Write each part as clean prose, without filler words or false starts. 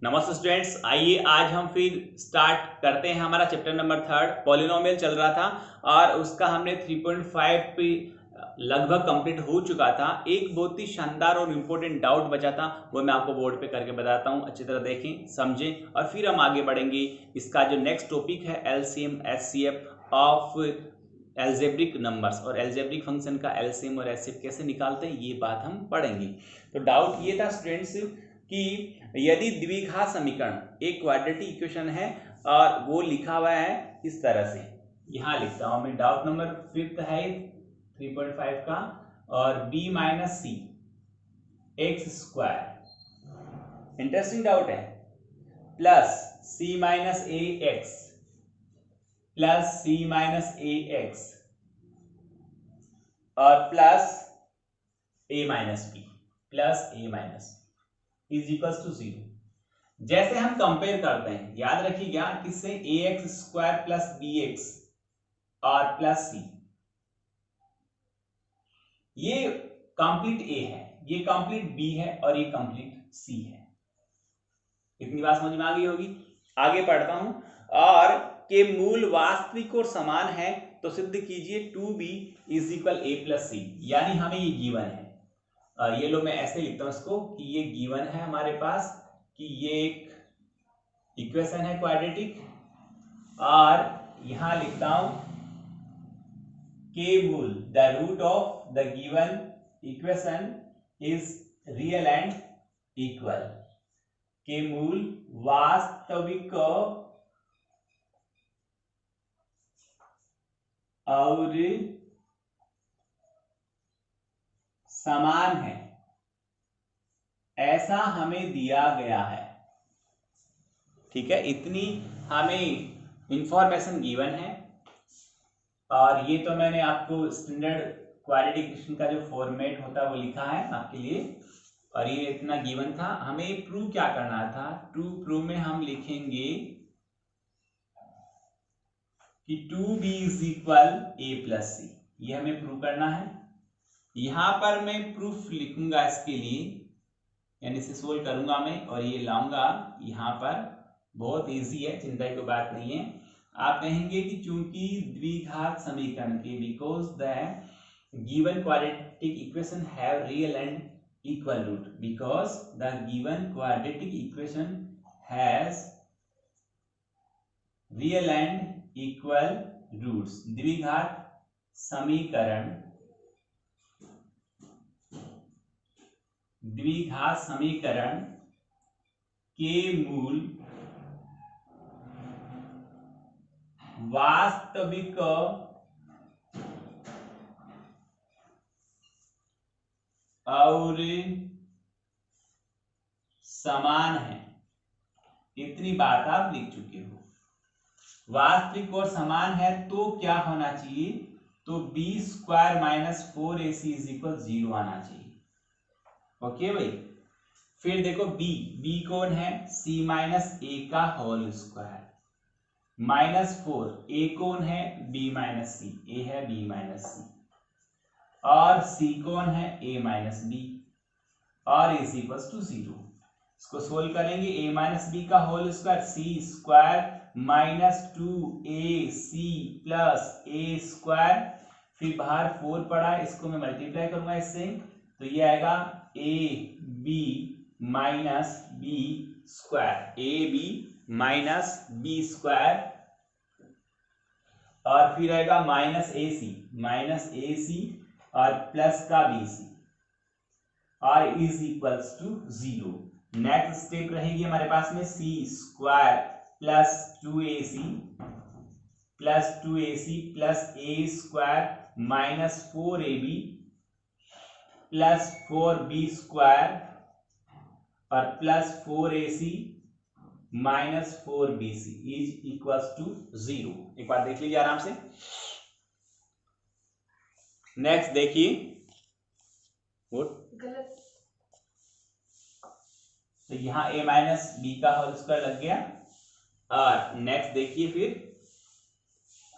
नमस्ते स्टूडेंट्स, आइए आज हम फिर स्टार्ट करते हैं। हमारा चैप्टर नंबर 3 पॉलिनोमियल चल रहा था और उसका हमने 3.5 पे लगभग कंप्लीट हो चुका था। एक बहुत ही शानदार और इम्पोर्टेंट डाउट बचा था, वो मैं आपको बोर्ड पे करके बताता हूँ। अच्छी तरह देखें, समझें और फिर हम आगे बढ़ेंगे। इसका जो नेक्स्ट टॉपिक है LCM HCF of algebraic numbers और एल्जेब्रिक फंक्शन का एलसीएम और एचसीएफ कैसे निकालते हैं, ये बात हम पढ़ेंगे। तो डाउट ये था स्टूडेंट्स कि यदि द्विघात समीकरण एक क्वाड्रेटिक इक्वेशन है और वो लिखा हुआ है इस तरह से, यहां लिखता हूं मैं। डाउट नंबर 5 है 3.5 का, और b minus C X square, interesting doubt है, plus c minus A X plus c minus A X और plus a minus B plus a minus is equals to 0। जैसे हम कंपेयर करते हैं, याद रखिएगा किससे, A X square plus B X और प्लस सी। ये कंप्लीट ए है, ये कंप्लीट बी है और ये कंप्लीट सी है। इतनी बात समझ में आ गई होगी। आगे पढ़ता हूं। और के मूल वास्तविक और समान है तो सिद्ध कीजिए 2b is equal A plus C, यानी हमें ये गिवन है। ये लो मैं ऐसे लिखता हूं इसको कि ये गिवन है हमारे पास कि ये एक इक्वेशन है क्वाड्रेटिक, और यहां लिखता हूं के मूल the root of the given equation is real and equal. के मूल वास्तविक और समान है, ऐसा हमें दिया गया है। ठीक है, इतनी हमें इंफॉर्मेशन गिवन है। और ये तो मैंने आपको स्टैंडर्ड क्वाड्रेटिक इक्वेशन का जो फॉर्मेट होता है वो लिखा है आपके लिए, और ये इतना गिवन था। हमें प्रूव क्या करना था, टू प्रूव में हम लिखेंगे कि 2b is equal A plus C, ये हमें प्रूव करना है। यहां पर मैं प्रूफ लिखूंगा इसके लिए, यानी इसे सोल्व करूंगा मैं और ये लाऊंगा यहां पर। बहुत इजी है, चिंता की कोई बात नहीं है। आप कहेंगे कि चूंकि द्विघात समीकरण के because the given quadratic equation have real and equal root, because the given quadratic equation has real and equal roots. द्विघात समीकरण के मूल वास्तविक और समान है। इतनी बात आप लिख चुके हो। वास्तविक और समान है तो क्या होना चाहिए, तो B square minus 4ac is equal 0 आना चाहिए। ओके भाई, फिर देखो b कौन है, c माइनस ए का होल स्क्वायर माइनस 4, a कौन है, b माइनस सी, a है b माइनस सी, और c कौन है, a माइनस बी, और इज इक्वल टू 0। इसको सोल्व करेंगे, a माइनस बी का whole square, c square minus 2ac plus a square, फिर बाहर 4 पड़ा, इसको मैं मल्टीप्लाई करूंगा इससे, तो ये आएगा a b minus B square, a b minus B square, और फिर आएगा माइनस ए सी और प्लस का बी सी, और is equals to 0। Next step रहेगी हमारे पास में C square plus 2ac plus A square minus 4ab plus 4b square और plus 4ac minus 4bc is equals to 0। एक बार देख लीजिए आराम से। नेक्स्ट देखिए, गलत, तो यहां a माइनस बी का होल स्क्वायर लग गया। और नेक्स्ट देखिए, फिर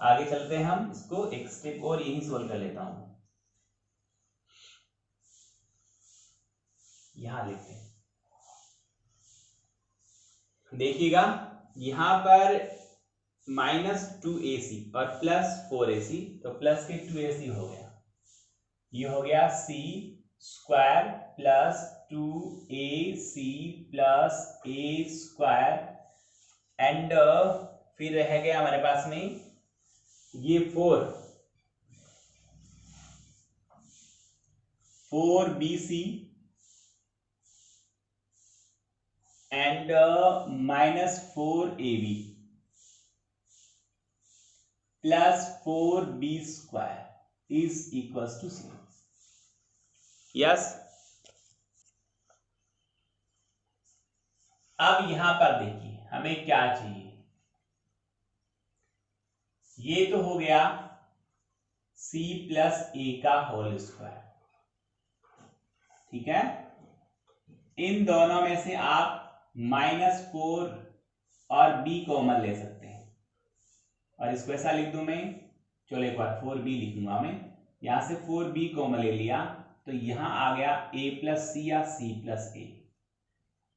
आगे चलते हैं हम, इसको एक स्टेप और यही सोल्व कर लेता हूं। यहां लिखते हैं देखिएगा यहाँ पर -2ac और +4ac, तो प्लस के 2ac हो गया, ये हो गया c square plus 2ac plus a square and फिर रह गया हमारे पास में ये 4bc and -4ab plus 4b square is equals to 0। Yes, अब यहां पर देखिए हमें क्या चाहिए, ये तो हो गया c प्लस a का होल स्क्वायर, ठीक है। इन दोनों में से आप -4 और b कॉमन ले सकते हैं और इसको ऐसा लिख दूं मैं, चलो एक बार 4b लिखूंगा मैं, यहां से 4b कॉमन ले लिया तो यहां आ गया a प्लस सी या c प्लस a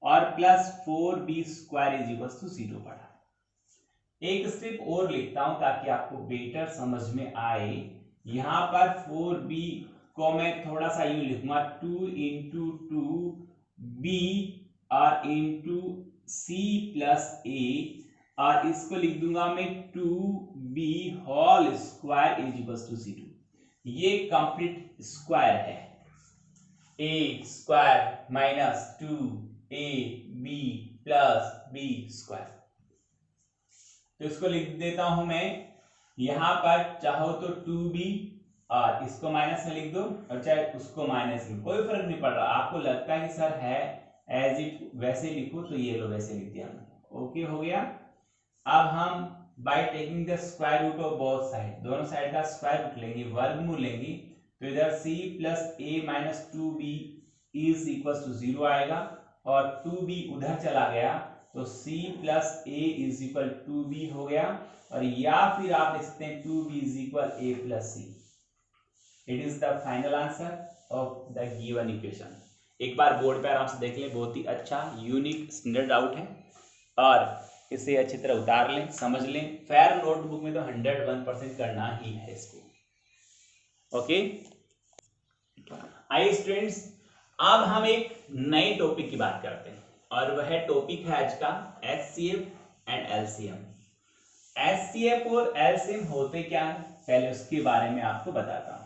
और plus 4b square is equal to 0 पड़ा। एक स्टेप और लिखता हूं ताकि आपको बेटर समझ में आए। यहां पर 4b को मैं थोड़ा सा यूं लिखूंगा 2 इंटू 2b और इंटू c प्लस a और इसको लिख दूंगा मैं 2b whole square is equal to 0। ये कंप्लीट स्क्वायर है, a square minus 2ab plus b square, तो इसको लिख देता हूं मैं यहां पर, चाहो तो 2b और इसको माइनस में लिख दो और चाहे उसको माइनस में, कोई फर्क नहीं पड़ रहा। आपको लगता है कि सर है एज इट वैसे लिखो तो ये लो वैसे लिख दिया, ओके हो गया। अब हम by taking the square root of both side, दोनों साइड का स्क्वायर रूट लेंगे, वर्गमूल लेंगे, तो इधर c plus a minus 2b is equal to 0 आएगा और 2b उधर चला गया तो c plus a is equal 2b हो गया, और या फिर आप लिख सकते हैं 2b is equal a plus c। It is the final answer of the given equation. एक बार बोर्ड पे आराम से देख लें, बहुत ही अच्छा यूनिक स्टैंडर्ड डाउट है और इसे अच्छी तरह उतार लें, समझ लें। फेयर नोटबुक में तो 101% करना ही है इसको, ओके। आइए स्टूडेंट्स, अब हम एक नए टॉपिक की बात करते हैं और वह टॉपिक है आज का HCF एंड LCM। HCF और LCM होते क्या है, पहले उसके बारे में आपको बताता हूँ।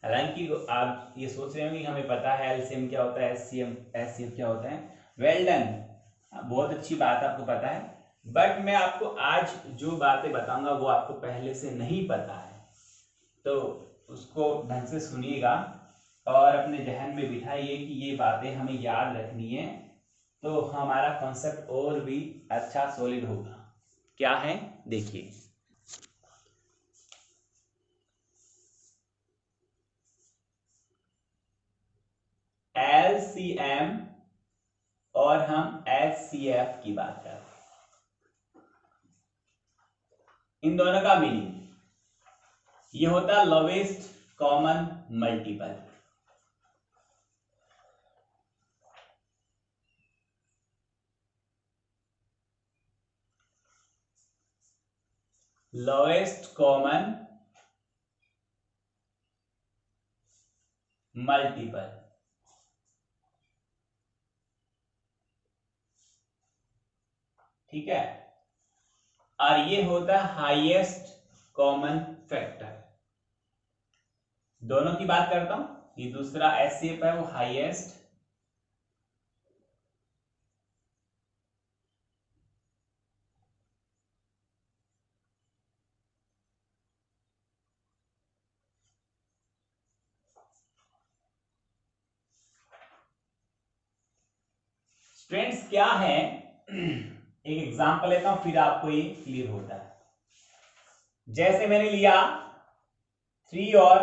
हालांकि आप ये सोच रहे होंगे हमें पता है LCM क्या होता है, HCF क्या होता है। वेल डन, बहुत अच्छी बात आपको पता है, बट मैं आपको आज जो बातें बताऊंगा वो आपको पहले से नहीं पता है, तो उसको ढंग से सुनिएगा और अपने जहन में बिठाइए कि ये बातें हमें याद रखनी है, तो हमारा कॉन्सेप्ट और भी अच्छा सॉलिड होगा। क्या है देखिए, LCM और हम HCF की बात करते हैं। इन दोनों का मीनिंग ये होता है lowest common multiple. Lowest common multiple, ठीक है, और ये होता है हाईएस्ट कॉमन फैक्टर। दोनों की बात करता हूं, ये दूसरा HCF है वो हाईएस्ट स्टूडेंट्स क्या है, एक एग्जांपल लेता हूं फिर आपको ये क्लियर होता है। जैसे मैंने लिया 3 और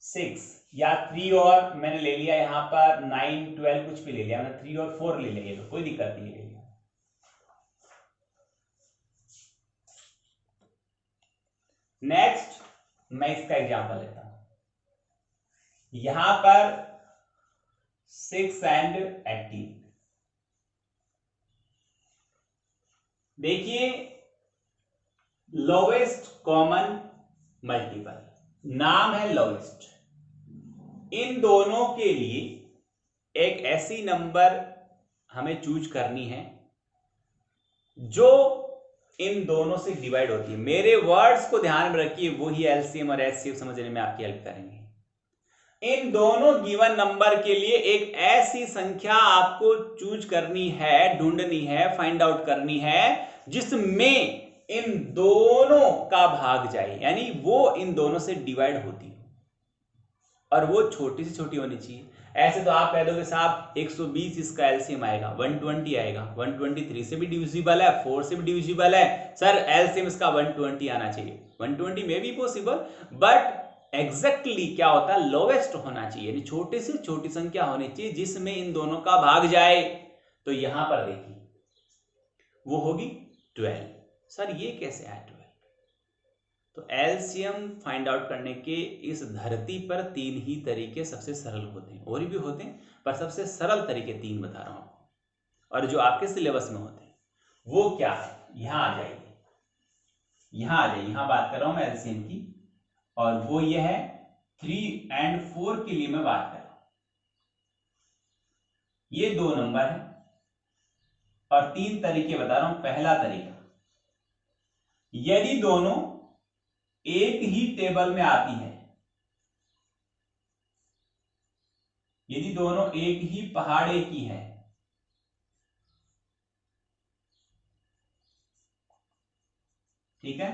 6 या 3 और मैंने ले लिया यहां पर 9 12 कुछ भी ले लिया, मैंने 3 और 4 ले लिया, तो कोई दिक्कत नहीं है। नेक्स्ट मैं इसका एग्जांपल लेता हूं, यहां पर 6 एंड 18, देखिए लोवेस्ट कॉमन मल्टीपल, नाम है लोवेस्ट। इन दोनों के लिए एक ऐसी नंबर हमें चूज करनी है जो इन दोनों से डिवाइड होती है। मेरे वर्ड्स को ध्यान में रखिए, वही एलसीएम और एचसीएफ समझने में आपकी हेल्प करेंगे। इन दोनों गिवन नंबर के लिए एक ऐसी संख्या आपको चूज करनी है, ढूंढनी है, फाइंड आउट करनी है जिसमें इन दोनों का भाग जाए, यानी वो इन दोनों से डिवाइड होती हो और वो छोटी से छोटी होनी चाहिए। ऐसे तो आप कह दोगे साहब 120 इसका एलसीएम आएगा, 120 आएगा, 123 से भी डिविजिबल है, 4 से भी डिविजिबल है, सर एलसीएम इसका 120 आना चाहिए। 120 में भी पॉसिबल, बट एग्जैक्टली क्या होता है, लोवेस्ट होना चाहिए, यानी छोटे से छोटी संख्या होनी चाहिए जिसमें इन दोनों का भाग जाए। तो यहां पर देखिए वो होगी 12। सर ये कैसे आया 12? तो एलसीएम फाइंड आउट करने के इस धरती पर 3 ही तरीके सबसे सरल होते हैं, और भी होते हैं पर सबसे सरल तरीके 3 बता रहा हूं आपको, और जो आपके सिलेबस में होते हैं वो क्या है। यहां आ जाइए, यहां आ जाइए, यहां बात कर रहा हूं मैं एलसीएम की, और वो ये है 3 और 4 के लिए मैं बात कर रहा हूं। ये 2 नंबर है और 3 तरीके बता रहा हूं। पहला तरीका, यदि दोनों एक ही टेबल में आती है, यदि दोनों एक ही पहाड़े की है, ठीक है,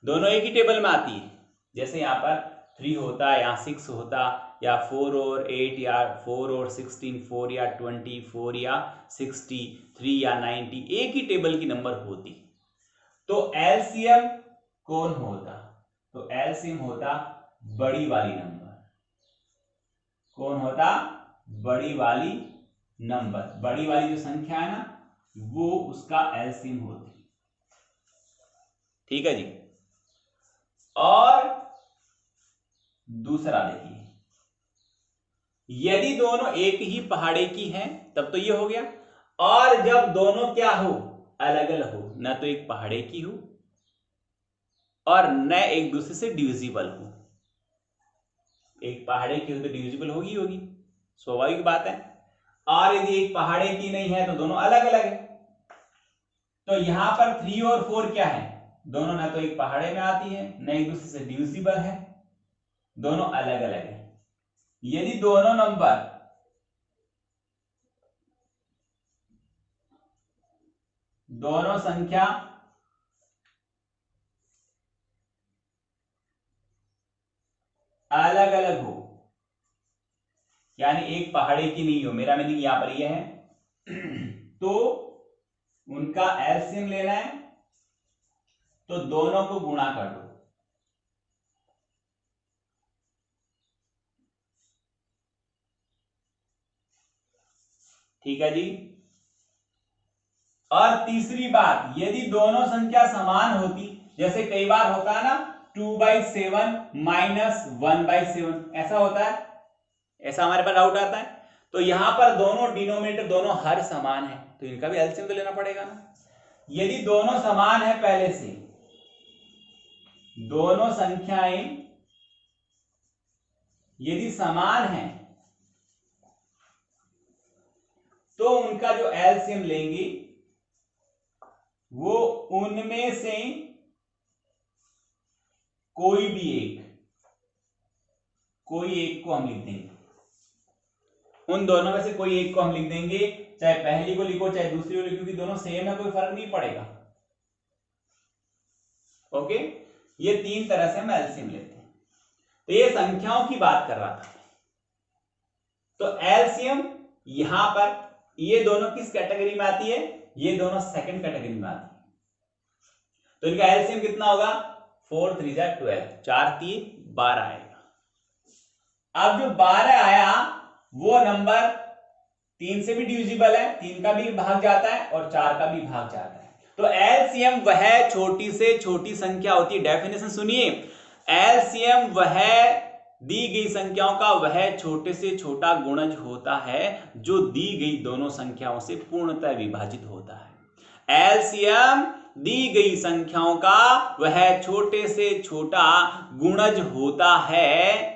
दोनों एक ही टेबल में आती है, जैसे यहां पर 3 होता, यहां 6 होता, या 4 और 8, या 4 और 16, 4 या 20, 4 या 60, 3 या 90, एक ही टेबल की नंबर होती, तो एलसीएम कौन होता? तो एलसीएम होता बड़ी वाली नंबर। कौन होता? बड़ी वाली नंबर, बड़ी वाली जो संख्या है ना, वो उसका एलसीएम होती। ठीक है जी। और दूसरा देखिए, यदि दोनों एक ही पहाड़े की हैं तब तो ये हो गया, और जब दोनों क्या हो, अलग अलग हो, ना तो एक पहाड़े की हो और न एक दूसरे से डिविजिबल हो। एक पहाड़े की हो तो डिविजिबल होगी होगी, स्वाभाविक बात है, और यदि एक पहाड़े की नहीं है तो दोनों अलग अलग है। तो यहां पर 3 और 4 क्या है, दोनों ना तो एक पहाड़े में आती है, न एक दूसरे से डिविजिबल है, दोनों अलग अलग है। यदि दोनों नंबर दोनों संख्या अलग अलग हो, यानी एक पहाड़े की नहीं हो, मेरा मीनिंग यहां पर यह है तो उनका एलसीएम लेना है, तो दोनों को गुणा कर दो। ठीक है जी। और तीसरी बात, यदि दोनों संख्या समान होती, जैसे कई बार होता है ना 2/7 माइनस 1/7, ऐसा होता है, ऐसा हमारे पास डाउट आता है, तो यहां पर दोनों डिनोमिनेटर दोनों हर समान है, तो इनका भी एलसीएम तो लेना पड़ेगा ना। यदि दोनों समान है, पहले से दोनों संख्याएं यदि समान है तो उनका जो एलसीएम लेंगे वो उनमें से कोई एक को हम लिख देंगे, उन दोनों में से कोई एक को हम लिख देंगे, चाहे पहली को लिखो चाहे दूसरी को लिखो, क्योंकि दोनों सेम है, कोई फर्क नहीं पड़ेगा। ओके, ये 3 तरह से हम एलसीएम लेते हैं। तो ये संख्याओं की बात कर रहा था। तो एलसीएम यहां पर ये दोनों किस कैटेगरी में आती है, ये दोनों सेकंड कैटेगरी में आती है, तो इनका एलसीएम कितना होगा, 4 3 12, 4 3 12 आएगा। अब जो 12 आया वो नंबर 3 से भी डिविजिबल है, 3 का भी भाग जाता है और 4 का भी भाग जाता है। तो एलसीएम वह छोटी से छोटी संख्या होती है, डेफिनेशन सुनिए, एलसीएम वह दी गई संख्याओं का वह छोटे से छोटा गुणज होता है जो दी गई दोनों संख्याओं से पूर्णतः विभाजित होता है। एलसीएम दी गई संख्याओं का वह छोटे से छोटा गुणज होता है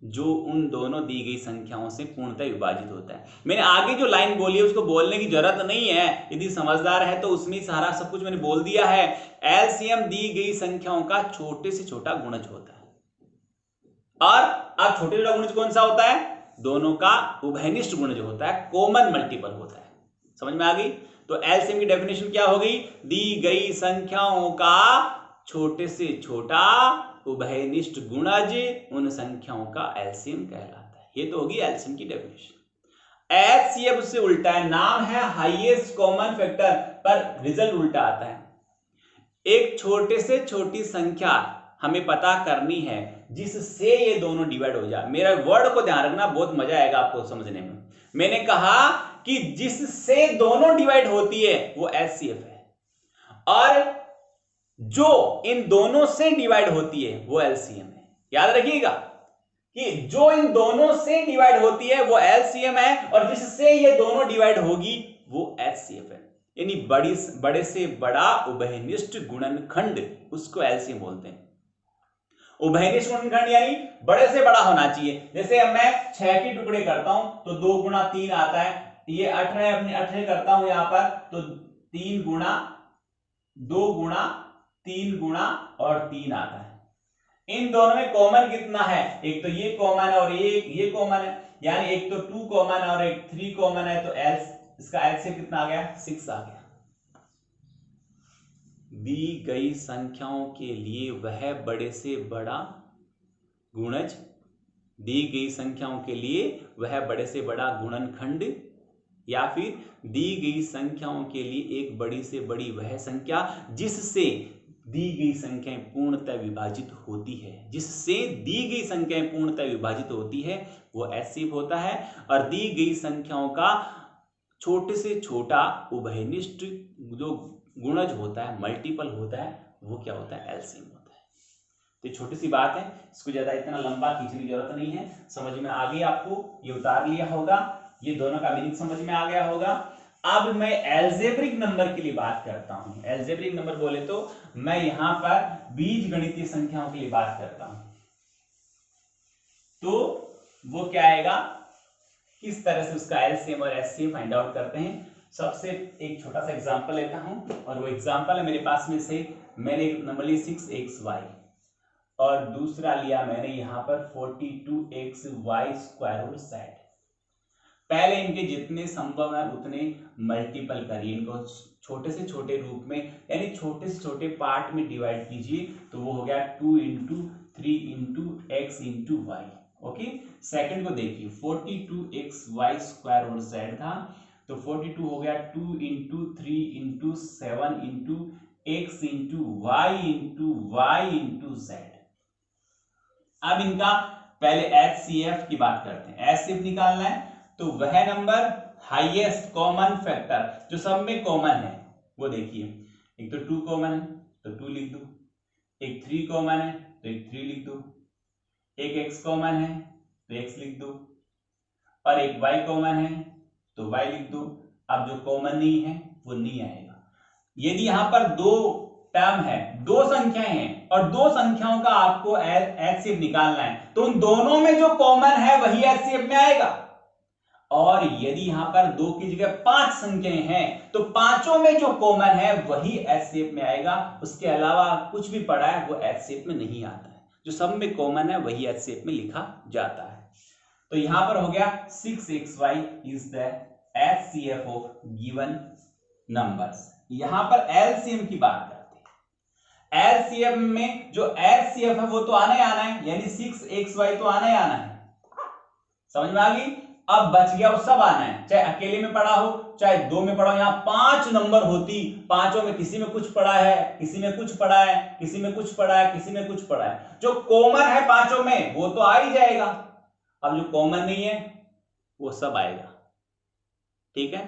जो उन दोनों दी गई संख्याओं से पूर्णतः विभाजित होता है। मैंने आगे जो लाइन बोली है उसको बोलने की जरूरत नहीं है, यदि समझदार है तो उसमें सारा सब कुछ मैंने बोल दिया है। एलसीएम दी गई संख्याओं का छोटे से छोटा गुणज होता है। और अब छोटे से छोटा गुणज कौन सा होता है? दोनों का उभयनिष्ठ गुणज होता है, कॉमन मल्टीपल होता है। समझ में आ गई? तो एलसीएम की डेफिनेशन क्या हो गई? दी गई संख्याओं का छोटे से छोटा उभयनिष्ठ गुणज उन संख्याओं का एलसीएम कहलाता है। ये तो होगी एलसीएम की डेफिनेशन। एचसीएफ उससे उल्टा है, नाम है हाईएस्ट कॉमन फैक्टर पर रिजल्ट उल्टा आता है। एक छोटे से छोटी संख्या हमें पता करनी है जिससे ये दोनों डिवाइड हो जाए। मेरा वर्ड को ध्यान रखना, बहुत मजा आएगा आपको समझने में। मैंने कहा कि जिससे दोनों डिवाइड होती है वो एचसीएफ है, और जो इन दोनों से डिवाइड होती है वो एलसीएम है। याद रखिएगा कि जो इन दोनों से डिवाइड होती है वो एलसीएम है, और जिससे ये दोनों डिवाइड होगी वो एचसीएफ है। यानी बड़े से बड़ा उभयनिष्ठ गुणनखंड, उसको एलसीएम बोलते हैं। उभयनिष्ठ गुणनखंड यानी बड़े से बड़ा होना चाहिए। जैसे अब मैं 6 के टुकड़े करता हूं तो 2 गुणा 3 आता है। ये 18 अपने 18 करता हूं यहां पर तो 3 गुणा 2 गुणा 3 गुणा और 3 आता है। इन दोनों में कॉमन कितना है? एक तो ये कॉमन है और ये कॉमन है, यानी एक तो 2 कॉमन है और एक 3 कॉमन है, तो इसका एलसीएम कितना आ गया? 6 आ गया। दी गई संख्याओं के लिए वह बड़े से बड़ा गुणज, दी गई संख्याओं के लिए वह बड़े से बड़ा गुणनखंड, या फिर दी गई संख्याओं के लिए एक बड़ी से बड़ी वह संख्या जिससे दी गई संख्याएं पूर्णतः विभाजित होती है। जिससे दी गई संख्याएं पूर्णतः विभाजित होती है वो एचसीएफ होता है। और दी गई संख्याओं का छोटे से छोटा उभयनिष्ठ जो गुणज होता है, मल्टीपल होता है, वो क्या होता है? एलसीएम होता है। तो ये छोटी सी बात है, इसको ज्यादा इतना लंबा खींचने की जरूरत नहीं है। समझ में आ गई आपको? ये उतार लिया होगा, ये दोनों का मीनिंग समझ में आ गया होगा। अब मैं एल्जेब्रिक नंबर के लिए बात करता हूं। एल्जेब्रिक नंबर बोले तो मैं यहां पर बीजगणितीय संख्याओं के लिए बात करता हूं। तो वो क्या आएगा, किस तरह से उसका एलसीएम और एचसीएफ फाइंड आउट करते हैं। सबसे एक छोटा सा एग्जांपल लेता हूं, और वो एग्जांपल है मेरे पास में से मैंने एक नंबर ली 6xy और दूसरा लिया मैंने यहां पर 42xy स्क्वायर और z। पहले इनके जितने संभव है उतने मल्टीपल करिए, इनको छोटे से छोटे रूप में यानी छोटे से छोटे पार्ट में डिवाइड कीजिए। तो वो हो गया 2 into 3 into X into Y. Okay, second को देखिए 42xy स्क्वायर और z था, तो 42 हो गया 2 into 3 into 7 into X into Y into z। अब इनका पहले एचसीएफ की बात करते हैं। एचसीएफ निकालना है तो वह नंबर हाईएस्ट कॉमन फैक्टर जो सब में कॉमन है वो देखिए। एक तो 2 कॉमन है तो 2 लिख दो, एक 3 कॉमन है तो एक 3 लिख दो, एक x कॉमन है तो x लिख दो, और एक y कॉमन है तो y लिख दो। अब जो कॉमन नहीं है वो नहीं आएगा। यदि यहां पर 2 टर्म है, 2 संख्याएं हैं और 2 संख्याओं का आपको एचसीएफ निकालना है, तो उन दोनों में जो कॉमन है वही एचसीएफ में आएगा। और यदि यहां पर 2 की जगह 5 संख्याएं हैं तो पांचों में जो कॉमन है वही एचसीएफ में आएगा। उसके अलावा कुछ भी पड़ा है वो एचसीएफ में नहीं आता है। जो सब में कॉमन है वही एचसीएफ में लिखा जाता है। तो यहां पर हो गया 6xy is the HCF of given numbers. यहां पर एलसीएम की बात करते हैं। एलसीएम में जो एचसीएफ है वो तो आना ही आना है, यानी 6xy तो आना ही आना है। समझ में आ गई? अब बच गया वो सब आना है, चाहे अकेले में पड़ा हो चाहे 2 में पड़ा हो। यहां 5 नंबर होती, पांचों में किसी में कुछ पड़ा है, किसी में कुछ पड़ा है, किसी में कुछ पड़ा है, किसी में कुछ पड़ा है। जो कॉमन है पांचों में वो तो आ ही जाएगा। अब जो कॉमन नहीं है वो सब आएगा। ठीक है,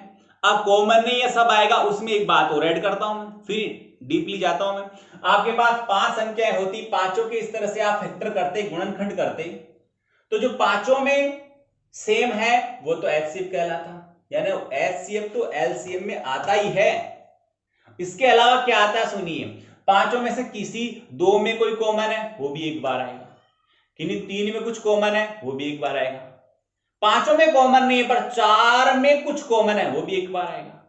अब कॉमन नहीं है सब आएगा, उसमें एक बात और ऐड करता हूं मैं, फिर डीपली जाता हूं मैं। आपके पास 5 संख्याएं होती, पांचों के इस तरह से आप फैक्टर करते, गुणनखंड करते, तो जो पांचों में सेम है वो तो एचसीएफ कहलाता, यानी एचसीएफ तो एलसीएम में आता ही है। इसके अलावा क्या आता है सुनिए, पांचों में से किसी दो में कोई कॉमन है वो भी एक बार आएगा, किन्हीं तीन में कुछ कॉमन है वो भी एक बार आएगा, पांचों में कॉमन नहीं है पर चार में कुछ कॉमन है वो भी एक बार आएगा,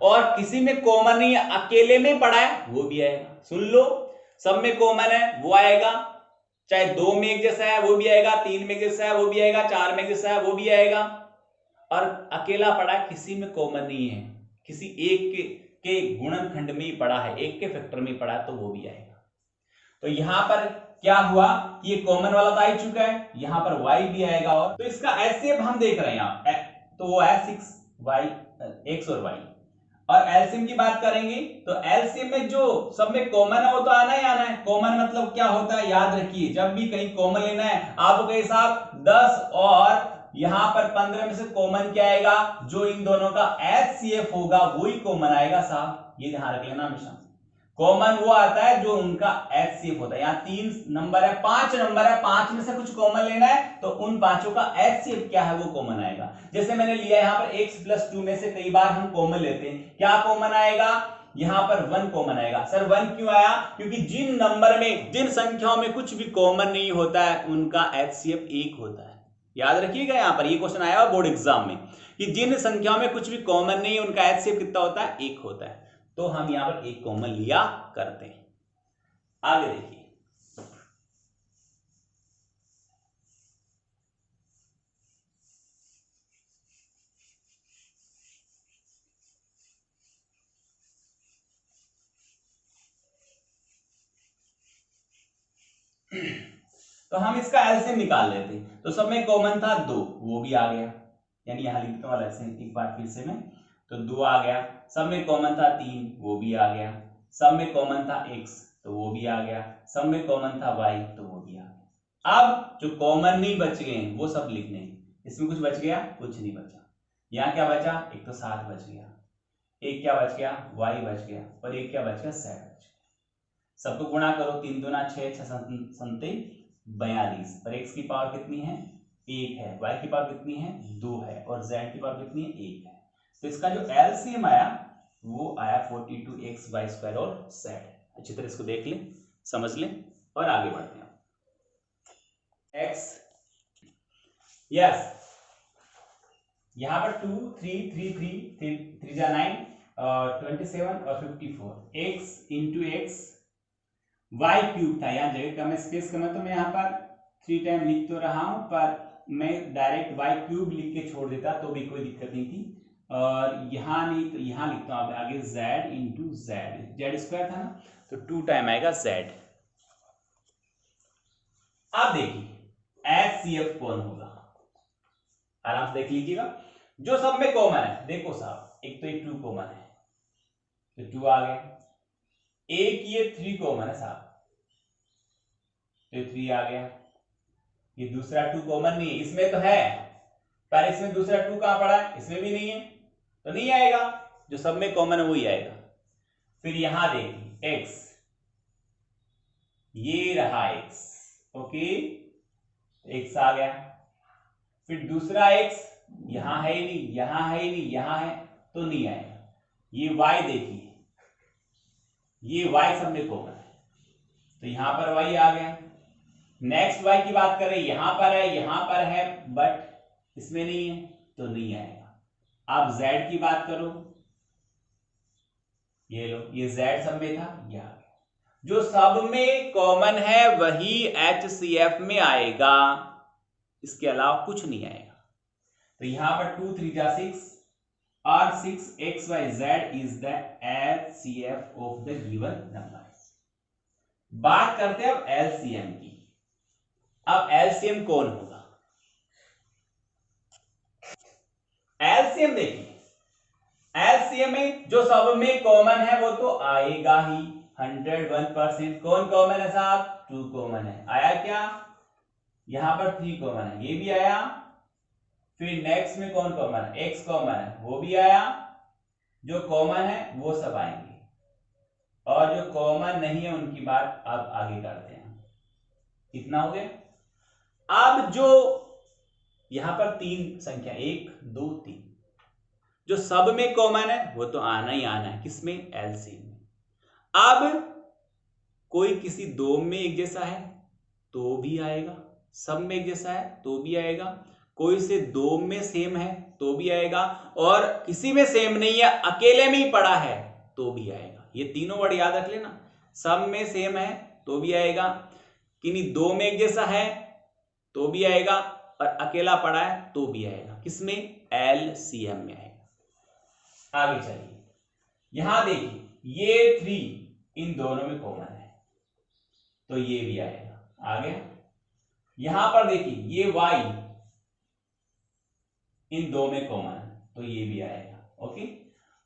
और किसी में कॉमन नहीं है अकेले में पड़ा है वो भी आएगा। सुन लो, सब में कॉमन है वो आएगा, चाहे दो में एक जैसा है वो भी आएगा, तीन में एक जैसा है वो भी आएगा, चार में एक जैसा है वो भी आएगा, और अकेला पड़ा है किसी में कॉमन नहीं है, किसी एक के गुणनखंड में ही पड़ा है, एक के फैक्टर में पड़ा है तो वो भी आएगा। तो यहां पर क्या हुआ, ये कॉमन वाला तो आ ही चुका है, यहां पर y भी आएगा, और तो इसका एलसीएम हम देख रहे हैं यहां, तो वो है 6y x और y, और एलसीएम की बात करेंगे तो एलसीएम में जो सब में कॉमन है वो तो आना ही आना है। कॉमन मतलब क्या होता है, याद रखिए, जब भी कहीं कॉमन लेना है आपको कहीं साहब 10 और यहां पर 15 में से कॉमन क्या आएगा, जो इन दोनों का एचसीएफ होगा वही कॉमन आएगा साहब, ये ध्यान रख लेना हमेशा। कॉमन वो आता है जो उनका एचसीएफ होता है, यहाँ 3 नंबर है, 5 नंबर है, 5 में से कुछ कॉमन लेना है तो उन पांचों का एचसीएफ क्या है वो कॉमन आएगा। जैसे मैंने लिया यहाँ पर x+2 में से कई बार हम कॉमन लेते हैं, क्या कॉमन आएगा, यहां पर 1 कॉमन आएगा। सर 1 क्यों आया, क्योंकि जिन नंबर में, जिन संख्याओं में कुछ भी कॉमन नहीं होता है उनका एचसीएफ 1 होता है। याद रखिएगा, यहां पर ये क्वेश्चन आया बोर्ड एग्जाम में कि जिन संख्याओं में कुछ भी कॉमन नहीं है उनका एचसीएफ कितना होता है, 1 होता है, तो हम यहां पर 1 कॉमन लिया करते हैं। आगे देखिए, तो हम इसका एलसीएम निकाल लेते हैं। तो सब में कॉमन था 2, वो भी आ गया, यानी यहां लिखता हूं एलसीएम एक बार फिर से मैं, तो 2 आ गया। सब में कॉमन था 3, वो भी आ गया। सब में कॉमन था x, तो वो भी आ गया। सब में कॉमन था y, तो वो भी आ गया। अब जो कॉमन नहीं बच गए वो सब लिखने हैं। इसमें कुछ बच गया, कुछ नहीं बचा। यहाँ क्या बचा, एक तो 7 बच गया, एक क्या बच गया, y बच गया, और एक क्या बच गया, 7 बच गया। सबको गुणा करो, 3 दूना 6, 6 सन्ते 42, और x की पावर कितनी है, 1 है, y की पावर कितनी है, 2 है, और z की पावर कितनी है, 1 है। तो इसका जो एलसीएम आया वो आया 42x² और z। अच्छी तरह इसको देख ले, समझ ले, और आगे बढ़ते हैं। x, यस, यहां पर 2 3 3 3 3 जा 9 और 27 और 54, x into x y cube था, यहाँ जगह कम है, स्पेस कम है, तो मैं यहाँ पर 3 टाइम लिख तो रहा हूं, पर मैं डायरेक्ट y क्यूब लिख के छोड़ देता तो भी कोई दिक्कत नहीं थी, और यहाँ नहीं तो यहाँ लिखता हूं आगे z इंटू z² था ना, तो 2 टाइम आएगा z। अब देखिए एचसीएफ कौन होगा, आराम से देख लीजिएगा। जो सब में कॉमन है, देखो साहब, एक तो ये 2 कॉमन है, तो 2 आ गए, एक ये 3 कॉमन है साहब, तो 3 आ गया। ये दूसरा 2 कॉमन नहीं है, इसमें तो है पर इसमें दूसरा 2 कहां पड़ा है, इसमें भी नहीं है, तो नहीं आएगा। जो सब में कॉमन है वही आएगा। फिर यहां देखिए x, ये रहा x, ओके, x आ गया। फिर दूसरा x, यहां है ही नहीं, यहां है ही नहीं, यहां है, तो नहीं आएगा। ये y देखिए, ये y सब में कॉमन है, तो यहां पर y आ गया। नेक्स्ट y की बात करें, यहां पर है, यहां पर है, बट इसमें नहीं है, तो नहीं आएगा। आप z की बात करो, ये लो, ये z सब में था, ये आ गया। जो सब में कॉमन है वही HCF में आएगा, इसके अलावा कुछ नहीं आएगा। तो यहां पर 2 3 जा 6 और 6xyz is the HCF of the given number. बात करते हैं अब एलसीएम की। अब एलसीएम कौन होगा, एलसीएम देखिए, एलसीएम में जो सब में कॉमन है वो तो आएगा ही 101%। कौन कॉमन है साहब, 2 कॉमन है, आया क्या, यहां पर 3 कॉमन है, ये भी आया। फिर नेक्स्ट में कौन कॉमन है, x कॉमन है, वो भी आया। जो कॉमन है वो सब आएंगे, और जो कॉमन नहीं है उनकी बात अब आगे करते हैं। कितना हो गया। अब जो यहां पर 3 संख्या 1 2 3, जो सब में कॉमन है वो तो आना ही आना है, किसमें, एलसीएम में। अब कोई किसी दो में एक जैसा है तो भी आएगा, सब में एक जैसा है तो भी आएगा, कोई से दो में सेम है तो भी आएगा, और किसी में सेम नहीं है अकेले में ही पड़ा है तो भी आएगा। ये तीनों वर्ड याद रख लेना, सब में सेम है तो भी आएगा, किन्हीं दो में एक जैसा है तो भी आएगा, और अकेला पड़ा है तो भी आएगा। किसमें? LCM में आएगा। आगे चलिए, यहां देखिए ये 3 इन दोनों में कॉमन है तो ये भी आएगा। आगे यहां पर देखिए ये y इन दो में कॉमन है तो ये भी आएगा। ओके,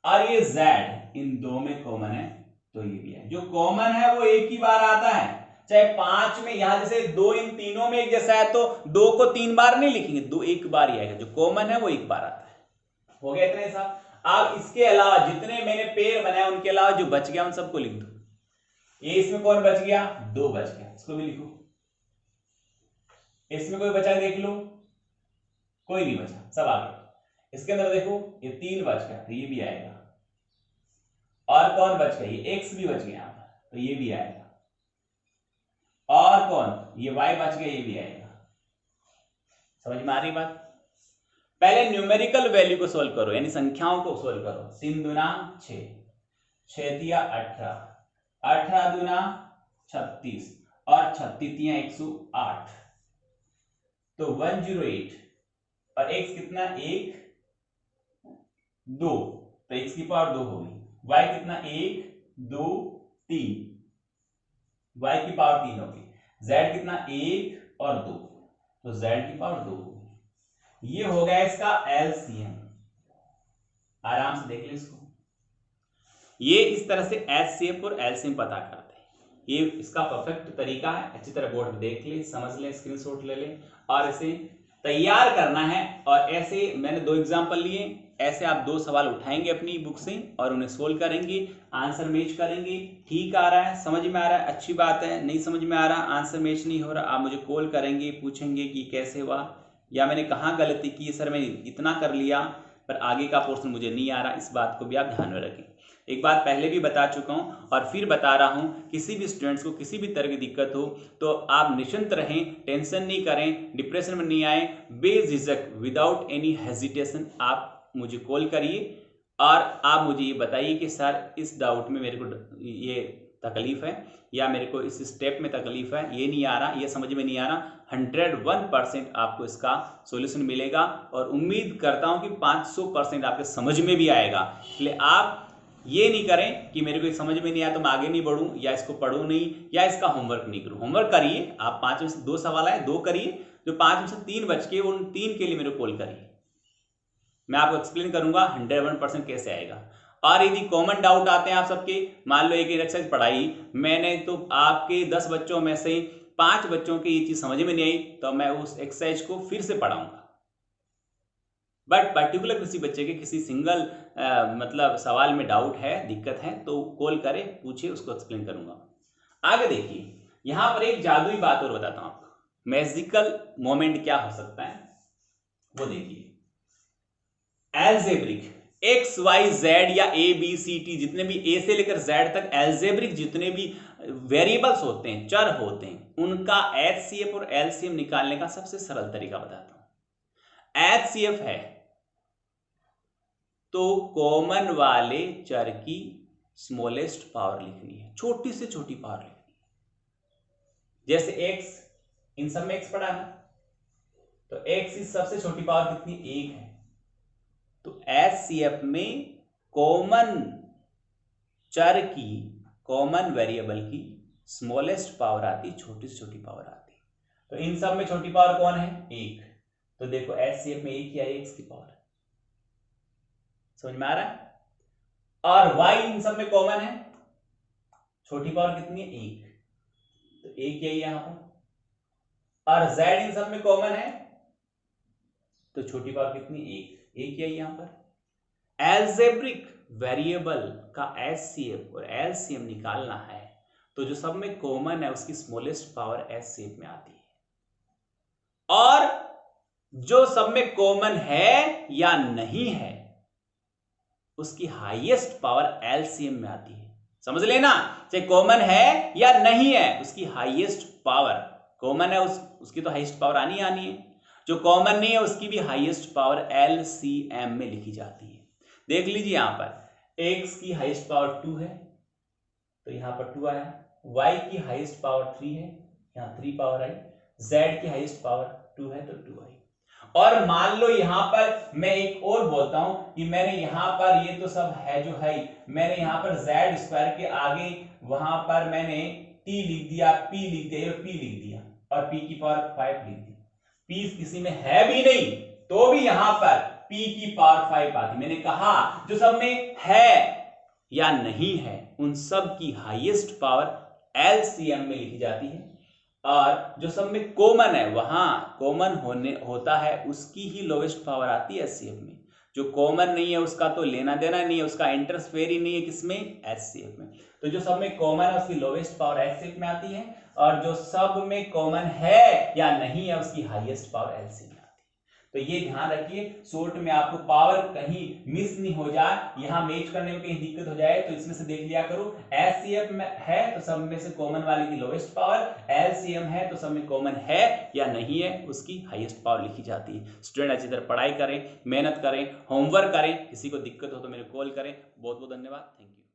और ये z इन दो में कॉमन है तो ये भी आएगा। जो कॉमन है वो एक ही बार आता है, चाहे 5 में, यहां जैसे 2 इन तीनों में एक जैसा है तो 2 को 3 बार नहीं लिखेंगे, 2 एक बार ही आएगा। जो कॉमन है वो एक बार आता है। हो गया इतने साहब। अब इसके अलावा जितने मैंने पेड़ बनाए उनके अलावा जो बच गया उन सबको लिख दो। ये इसमें कौन बच गया? 2 बच गया, इसको भी लिखो। इसमें कोई बचा देख लो, कोई नहीं बचा, सब आ गया। इसके अंदर देखो ये 3 बच गया तो ये भी आएगा, और कौन बच गया? ये x भी बच गया यहां पर तो ये भी आएगा, और कौन? ये y बच गया, ये भी आएगा। समझ में आ रही बात? पहले न्यूमेरिकल वैल्यू को सोल्व करो, यानी संख्याओं को सोल्व करो। 3 दूना 6, 6 तिया 18, 18 दूना 36, और 36 तिया 108, तो 108, और x कितना? 1 2, तो x की पावर 2 होगी। y कितना? 1 2 3, y की पावर 3 होगी। z कितना? 1 और 2, तो z की पावर 2 होगी। ये हो गया इसका LCM। आराम से देख ले इसको। ये इस तरह से HCF और LCM पता करते हैं। ये इसका परफेक्ट तरीका है। अच्छी तरह बोर्ड में देख ले, समझ ले, स्क्रीनशॉट ले ले, और इसे तैयार करना है। और ऐसे मैंने 2 एग्जांपल लिए, ऐसे आप 2 सवाल उठाएंगे अपनी बुक से और उन्हें सोल्व करेंगे, आंसर मैच करेंगे। ठीक आ रहा है, समझ में आ रहा है, अच्छी बात है। नहीं समझ में आ रहा, आंसर मैच नहीं हो रहा, आप मुझे कॉल करेंगे, पूछेंगे कि कैसे हुआ, या मैंने कहाँ गलती की, सर मैं इतना कर लिया पर आगे का पोर्शन मुझे नहीं आ रहा। इस बात को भी आप ध्यान में रखें। एक बात पहले भी बता चुका हूं और फिर बता रहा हूं, किसी भी स्टूडेंट्स को किसी भी तरह की दिक्कत हो तो आप निश्चिंत रहें, टेंशन नहीं करें, डिप्रेशन में नहीं आए, बेझिझक विदाउट एनी हेजिटेशन आप मुझे कॉल करिए और आप मुझे ये बताइए कि सर इस डाउट में मेरे को ये तकलीफ है, या मेरे को इस स्टेप में तकलीफ है, ये नहीं आ रहा, ये समझ में नहीं आ रहा। 101% आपको इसका सॉल्यूशन मिलेगा, और उम्मीद करता हूं कि 500% आपके समझ में भी आएगा। इसलिए आप ये नहीं करें कि मेरे को समझ में नहीं आया तो मैं आगे नहीं बढ़ूं, या इसको पढ़ूं नहीं, या इसका होमवर्क नहीं करूं। होमवर्क करिए आप। 5 में से 2 सवाल आए, 2 करिए। जो 5 में से 3 बच के, उन 3 के लिए मेरे को कॉल करिए। मैं आपको एक्सप्लेन करूंगा 101% कैसे आएगा। और यदि कॉमन डाउट आते हैं आप सबके, मान लो एक एक्सरसाइज पढ़ाई मैंने, तो आपके 10 बच्चों में से 5 बच्चों की ये चीज समझ में नहीं आई, तो मैं उस एक्सरसाइज को फिर से पढ़ाऊंगा। बट पर्टिकुलर किसी बच्चे के किसी सिंगल मतलब सवाल में डाउट है, दिक्कत है, तो कॉल करे, पूछे, उसको एक्सप्लेन करूंगा। आगे देखिए, यहां पर एक जादुई बात और बताता हूं आपको। मैजिकल मोमेंट क्या हो सकता है वो देखिए। एल्जेब्रिक एक्स वाई जेड या ए बी सी टी, जितने भी ए से लेकर जेड तक एल्जेब्रिक जितने भी वेरिएबल्स होते हैं, चर होते हैं, उनका एचसीएफ और एलसीएम निकालने का सबसे सरल तरीका बताता हूं। एचसीएफ है तो कॉमन वाले चर की स्मॉलेस्ट पावर लिखनी है, छोटी से छोटी पावर लिखनी है। जैसे एक्स, इन सब में एक्स पड़ा है, तो एक्स की सबसे छोटी पावर कितनी? 1 है। तो एचसीएफ में कॉमन चर की, कॉमन वेरिएबल की स्मॉलेस्ट पावर आती, छोटी से छोटी पावर आती। तो इन सब में छोटी पावर कौन है? 1। तो देखो एचसीएफ में 1 ही आई, एक्स की पावर। समझ में आ रहा है? और y इन सब में कॉमन है, छोटी पावर कितनी है? 1, तो 1 ही है यहां पर। और z इन सब में कॉमन है, तो छोटी पावर कितनी? 1, 1 ही है यहां पर। एल्जेब्रिक वेरिएबल का एचसीएफ और एलसीएम निकालना है, तो जो सब में कॉमन है उसकी स्मॉलेस्ट पावर एचसीएफ में आती है, और जो सब में कॉमन है या नहीं है उसकी हाईएस्ट पावर एलसीएम में आती है। समझ लेना, चाहे कॉमन है या नहीं है, उसकी हाईएस्ट पावर, कॉमन है उसकी तो हाईएस्ट पावर आनी है, जो कॉमन नहीं है उसकी भी हाईएस्ट पावर LCM में लिखी जाती है। देख लीजिए यहां पर x की हाईएस्ट पावर 2 है तो यहां पर 2 आया, y की हाईएस्ट पावर 3 है, यहां 3 पावर आई, z की हाईएस्ट पावर 2 है तो 2 आई। और मान लो यहां पर मैं एक और बोलता हूं कि मैंने यहां पर ये तो सब है जो है, मैंने यहां पर z स्क्वायर के आगे वहां पर मैंने t लिख दिया, p लिख दिया, p लिख दिया और p की पावर 5 लिख दी। p किसी में है भी नहीं तो भी यहां पर p की पावर 5 आती। मैंने कहा जो सब में है या नहीं है उन सब की हाईएस्ट पावर LCM में लिखी जाती है, और जो सब में कॉमन है वहां कॉमन होता है उसकी ही लोवेस्ट पावर आती है HCF में। जो कॉमन नहीं है उसका तो लेना देना नहीं है, उसका इंटरफेयर ही नहीं है किसमें, HCF में। तो जो सब में कॉमन है उसकी लोवेस्ट पावर HCF में आती है, और जो सब में कॉमन है या नहीं है उसकी हाईएस्ट पावर LCF में आती है। तो ये ध्यान रखिए, शॉर्ट में आपको पावर कहीं मिस नहीं हो जाए, यहां मैच करने में कहीं दिक्कत हो जाए तो इसमें से देख लिया करो। HCF में है तो सब में से कॉमन वाले की लोवेस्ट पावर, LCM है तो सब में कॉमन है या नहीं है उसकी हाईएस्ट पावर लिखी जाती है। स्टूडेंट अच्छी तरह पढ़ाई करें, मेहनत करें, होमवर्क करें, किसी को दिक्कत हो तो मेरे कॉल करें। बहुत बहुत धन्यवाद, थैंक यू।